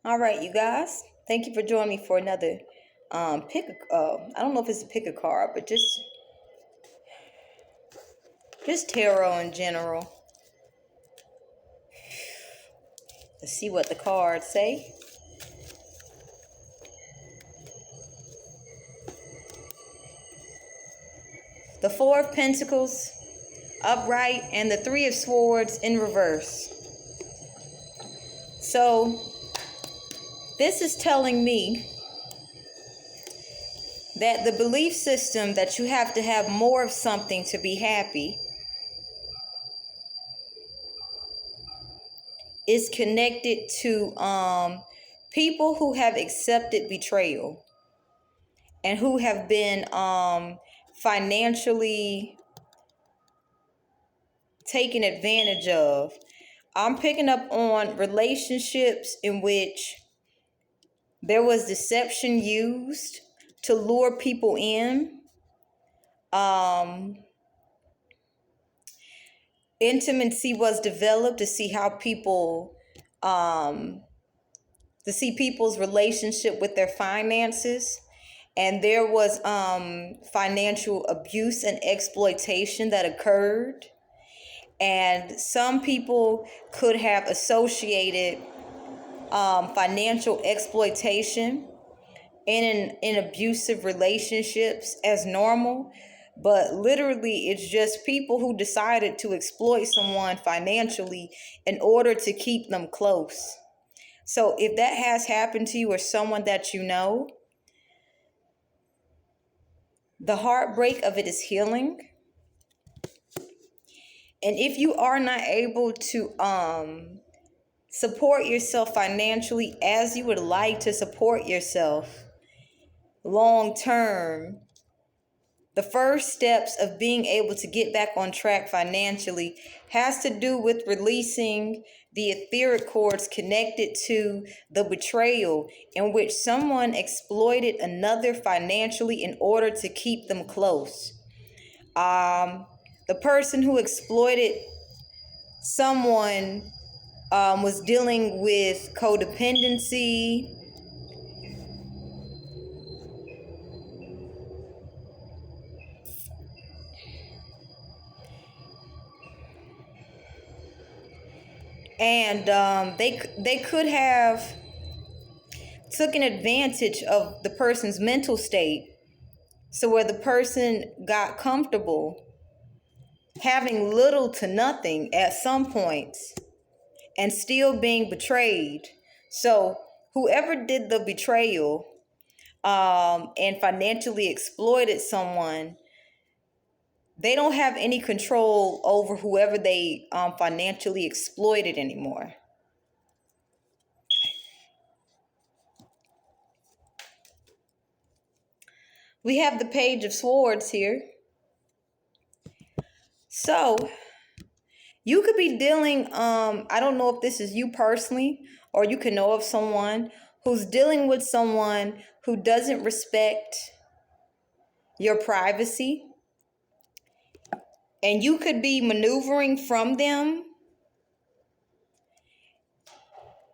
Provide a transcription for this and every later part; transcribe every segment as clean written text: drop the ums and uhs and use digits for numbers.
All right, you guys. Thank you for joining me for another I don't know if it's a pick a card, but just tarot in general. Let's see what the cards say. The Four of Pentacles upright and the Three of Swords in reverse. So this is telling me that the belief system that you have to have more of something to be happy is connected to people who have accepted betrayal and who have been financially taken advantage of. I'm picking up on relationships in which there was deception used to lure people in. Intimacy was developed to see how people, to see people's relationship with their finances. And there was financial abuse and exploitation that occurred. And some people could have associated financial exploitation in abusive relationships as normal. But literally, it's just people who decided to exploit someone financially in order to keep them close. So if that has happened to you or someone that you know, the heartbreak of it is healing. And if you are not able to support yourself financially as you would like to support yourself long term, the first steps of being able to get back on track financially has to do with releasing the etheric cords connected to the betrayal in which someone exploited another financially in order to keep them close. The person who exploited someone was dealing with codependency, and they could have taken advantage of the person's mental state, so where the person got comfortable having little to nothing at some points and still being betrayed. So whoever did the betrayal and financially exploited someone, they don't have any control over whoever they financially exploited anymore. We have the Page of Swords here. So you could be dealing, I don't know if this is you personally, or you can know of someone who's dealing with someone who doesn't respect your privacy. And you could be maneuvering from them.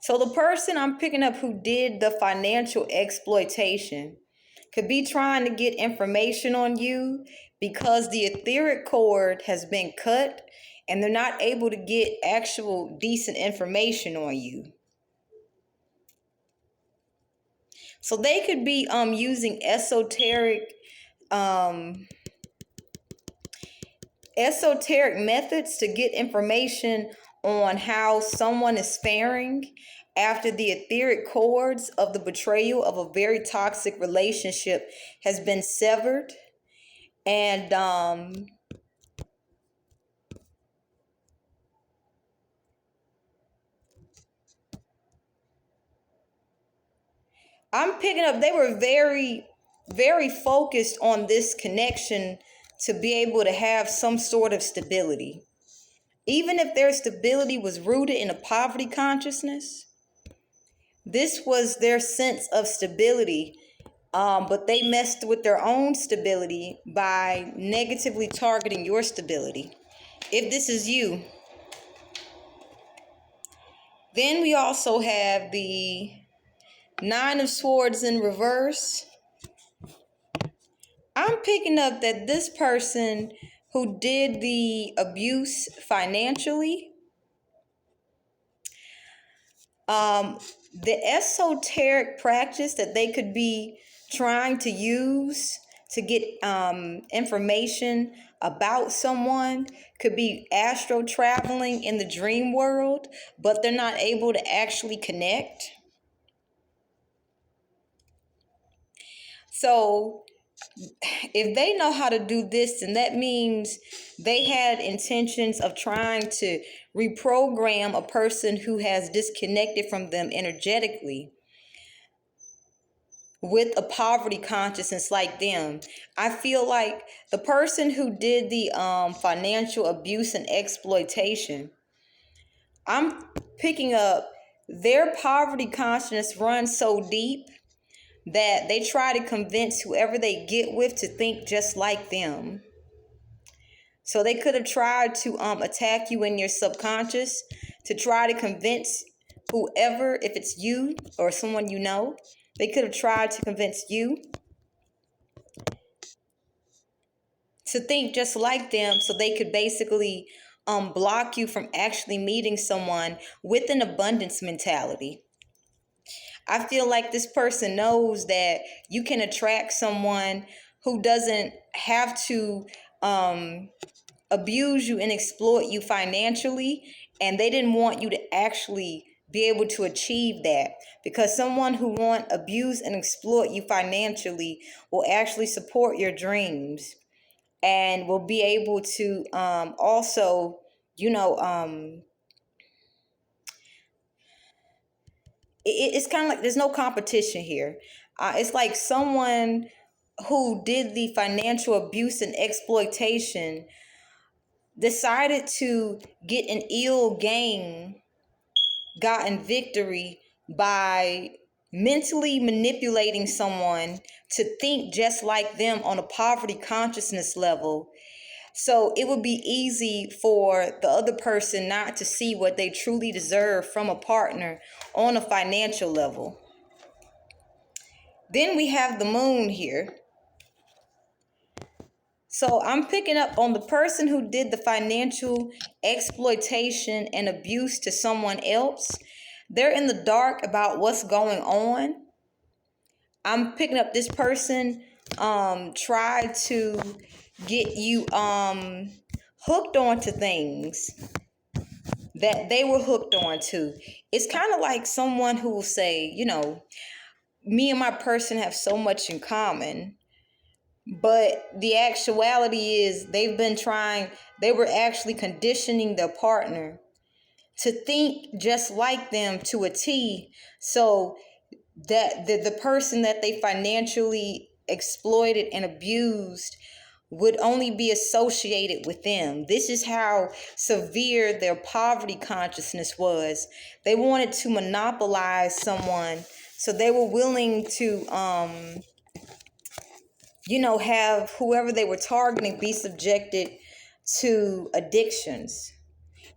So the person I'm picking up who did the financial exploitation could be trying to get information on you because the etheric cord has been cut and they're not able to get actual decent information on you. So they could be using esoteric methods to get information on how someone is faring after the etheric cords of the betrayal of a very toxic relationship has been severed. And I'm picking up, they were very, very focused on this connection to be able to have some sort of stability. Even if their stability was rooted in a poverty consciousness, this was their sense of stability, but they messed with their own stability by negatively targeting your stability. If this is you, then we also have the Nine of Swords in reverse. I'm picking up that this person who did the abuse financially, the esoteric practice that they could be trying to use to get information about someone could be astro traveling in the dream world, but they're not able to actually connect. So if they know how to do this, then that means they had intentions of trying to reprogram a person who has disconnected from them energetically with a poverty consciousness like them. I feel like the person who did the financial abuse and exploitation, I'm picking up their poverty consciousness runs so deep that they try to convince whoever they get with to think just like them. So they could have tried to attack you in your subconscious to try to convince whoever, if it's you or someone you know, they could have tried to convince you to think just like them so they could basically block you from actually meeting someone with an abundance mentality. I feel like this person knows that you can attract someone who doesn't have to abuse you and exploit you financially, and they didn't want you to actually be able to achieve that, because someone who won't abuse and exploit you financially will actually support your dreams and will be able to also, it's kind of like there's no competition here. It's like someone who did the financial abuse and exploitation decided to get an ill gain, gotten victory by mentally manipulating someone to think just like them on a poverty consciousness level. So it would be easy for the other person not to see what they truly deserve from a partner on a financial level. Then we have the moon here. So I'm picking up on the person who did the financial exploitation and abuse to someone else. They're in the dark about what's going on. I'm picking up this person tried to get you hooked onto things that they were hooked onto. It's kind of like someone who will say, me and my person have so much in common. But the actuality is they were actually conditioning their partner to think just like them to a T, so that the person that they financially exploited and abused would only be associated with them. This is how severe their poverty consciousness was. They wanted to monopolize someone, so they were willing to have whoever they were targeting be subjected to addictions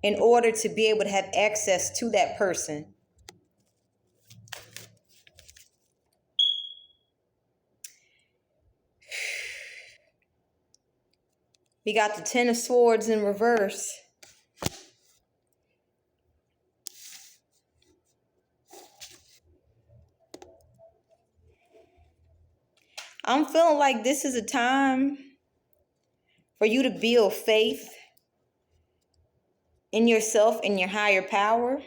in order to be able to have access to that person. We got the Ten of Swords in reverse. I'm feeling like this is a time for you to build faith in yourself and your higher power.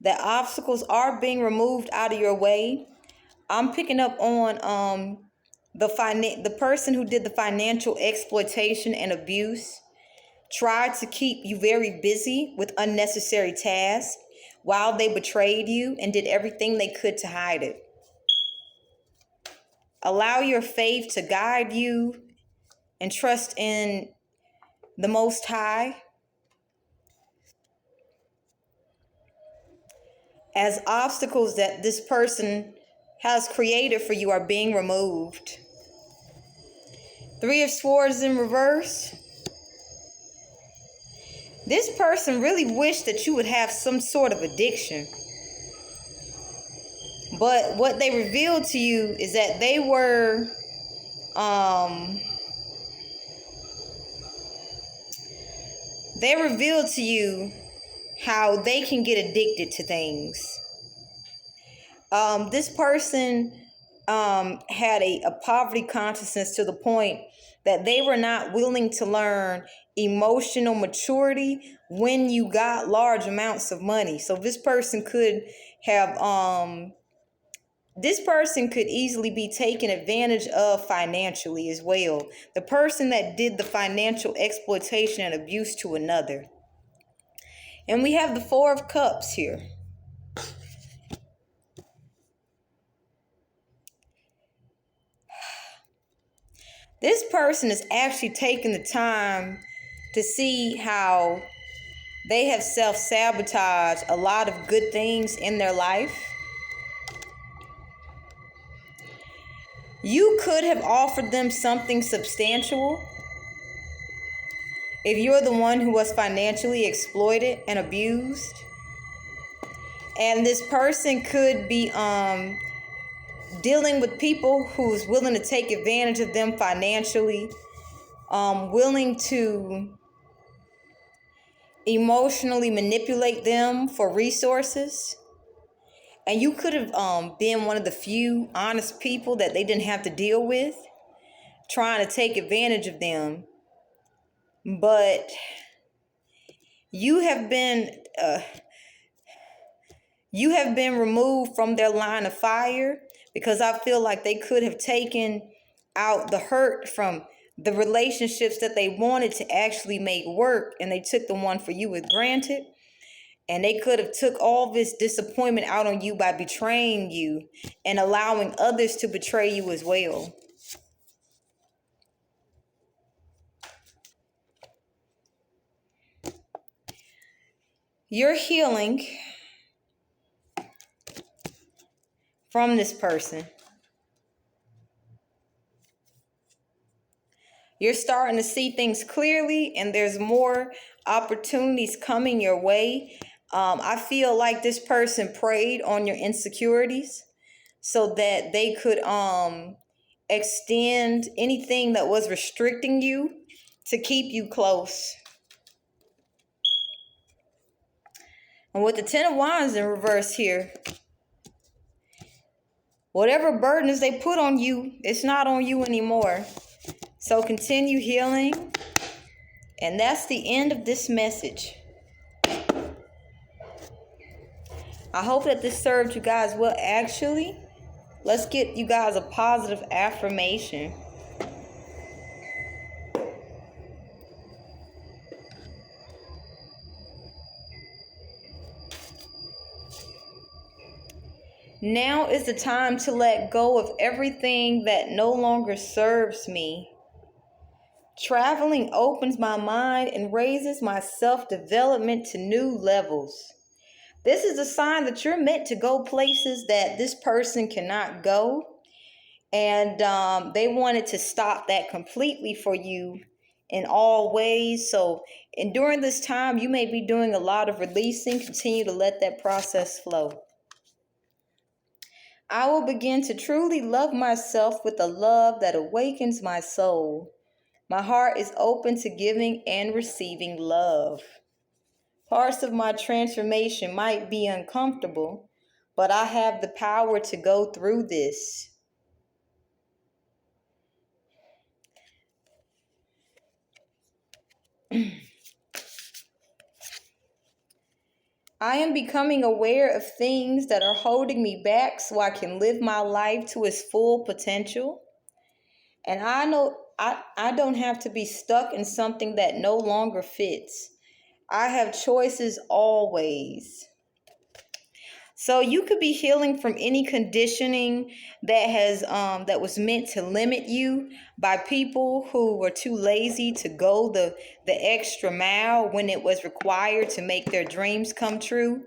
That obstacles are being removed out of your way. I'm picking up on the person who did the financial exploitation and abuse tried to keep you very busy with unnecessary tasks while they betrayed you and did everything they could to hide it. Allow your faith to guide you and trust in the Most High, as obstacles that this person has created for you are being removed. Three of Swords in reverse. This person really wished that you would have some sort of addiction. But what they revealed to you is that they were they revealed to you how they can get addicted to things. This person had a poverty consciousness to the point that they were not willing to learn emotional maturity when you got large amounts of money. So this person could have this person could easily be taken advantage of financially as well. The person that did the financial exploitation and abuse to another. And we have the Four of Cups here. This person is actually taking the time to see how they have self-sabotaged a lot of good things in their life. You could have offered them something substantial if you're the one who was financially exploited and abused. And this person could be dealing with people who's willing to take advantage of them financially, willing to emotionally manipulate them for resources. And you could have been one of the few honest people that they didn't have to deal with, trying to take advantage of them. But you have been removed from their line of fire, because I feel like they could have taken out the hurt from the relationships that they wanted to actually make work, and they took the one for you with granted. And they could have took all this disappointment out on you by betraying you and allowing others to betray you as well. You're healing from this person. You're starting to see things clearly, and there's more opportunities coming your way. I feel like this person preyed on your insecurities so that they could extend anything that was restricting you to keep you close. And with the Ten of Wands in reverse here, whatever burdens they put on you, it's not on you anymore. So continue healing. And that's the end of this message. I hope that this served you guys well. Actually, let's get you guys a positive affirmation. Now is the time to let go of everything that no longer serves me. Traveling opens my mind and raises my self-development to new levels. This is a sign that you're meant to go places that this person cannot go. And they wanted to stop that completely for you in all ways. So, and during this time, you may be doing a lot of releasing. Continue to let that process flow. I will begin to truly love myself with a love that awakens my soul. My heart is open to giving and receiving love. Parts of my transformation might be uncomfortable, but I have the power to go through this. I am becoming aware of things that are holding me back so I can live my life to its full potential. And I know I don't have to be stuck in something that no longer fits. I have choices always. So you could be healing from any conditioning that has that was meant to limit you by people who were too lazy to go the extra mile when it was required to make their dreams come true.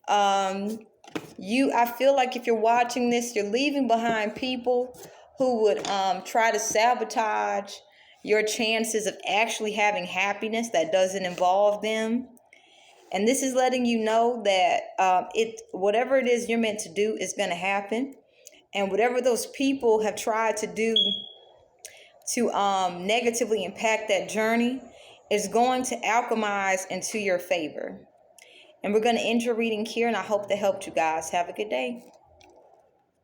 I feel like if you're watching this, you're leaving behind people who would try to sabotage your chances of actually having happiness that doesn't involve them. And this is letting you know that whatever it is you're meant to do is going to happen. And whatever those people have tried to do to negatively impact that journey is going to alchemize into your favor. And we're going to end your reading here, and I hope that helped you guys. Have a good day.